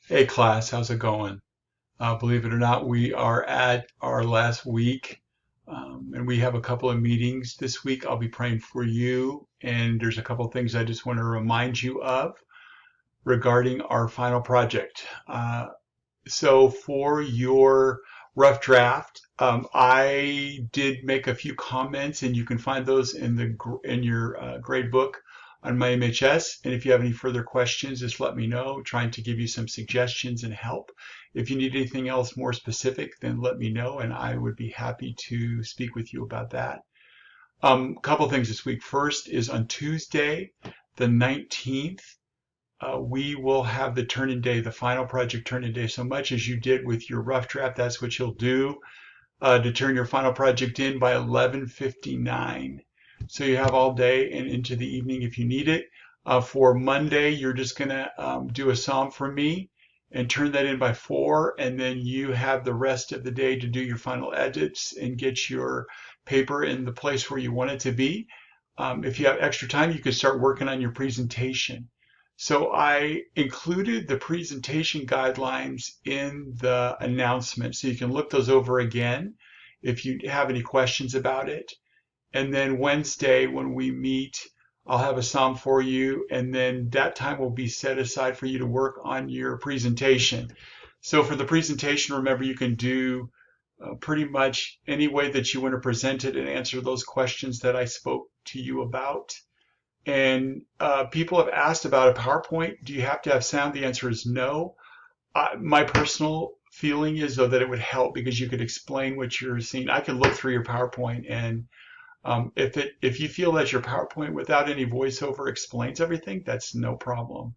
Hey class, how's it going? Believe it or not, we are at our last week, and we have a couple of meetings this week. I'll be praying for you, and there's a couple of things I just want to remind you of regarding our final project. So for your rough draft, I did make a few comments, and you can find those in the in your grade book on my MHS. And if you have any further questions, just let me know. Trying to give you some suggestions and help. If you need anything else more specific, then let me know, and I would be happy to speak with you about that. A couple things this week. First is on Tuesday, the 19th we will have the turn-in day, the final project turn-in day. So much as you did with your rough draft, that's what you'll do to turn your final project in by 11:59. So you have all day and into the evening if you need it. For Monday, you're just going to do a psalm for me and turn that in by 4, and then you have the rest of the day to do your final edits and get your paper in the place where you want it to be. If you have extra time, you could start working on your presentation. So I included the presentation guidelines in the announcement, so you can look those over again if you have any questions about it. And then Wednesday, when we meet, I'll have a psalm for you, and then that time will be set aside for you to work on your presentation. So for the presentation, remember you can do pretty much any way that you want to present it and answer those questions that I spoke to you about. And people have asked about a PowerPoint. Do you have to have sound? The answer is no. My personal feeling is though that it would help because you could explain what you're seeing. I could look through your PowerPoint, and if you feel that your PowerPoint without any voiceover explains everything, that's no problem.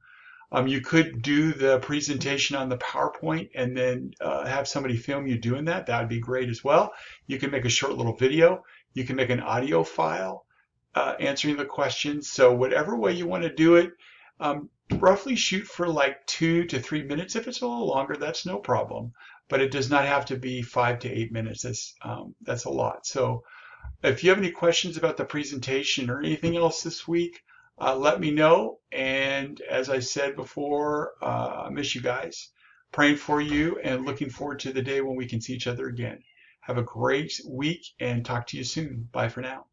You could do the presentation on the PowerPoint and then have somebody film you doing that. That would be great as well. You can make a short little video. You can make an audio file answering the questions. So whatever way you want to do it, roughly shoot for like 2 to 3 minutes. If it's a little longer, that's no problem. But it does not have to be 5 to 8 minutes. That's a lot. So if you have any questions about the presentation or anything else this week, let me know. And as I said before, I miss you guys. Praying for you and looking forward to the day when we can see each other again. Have a great week and talk to you soon. Bye for now.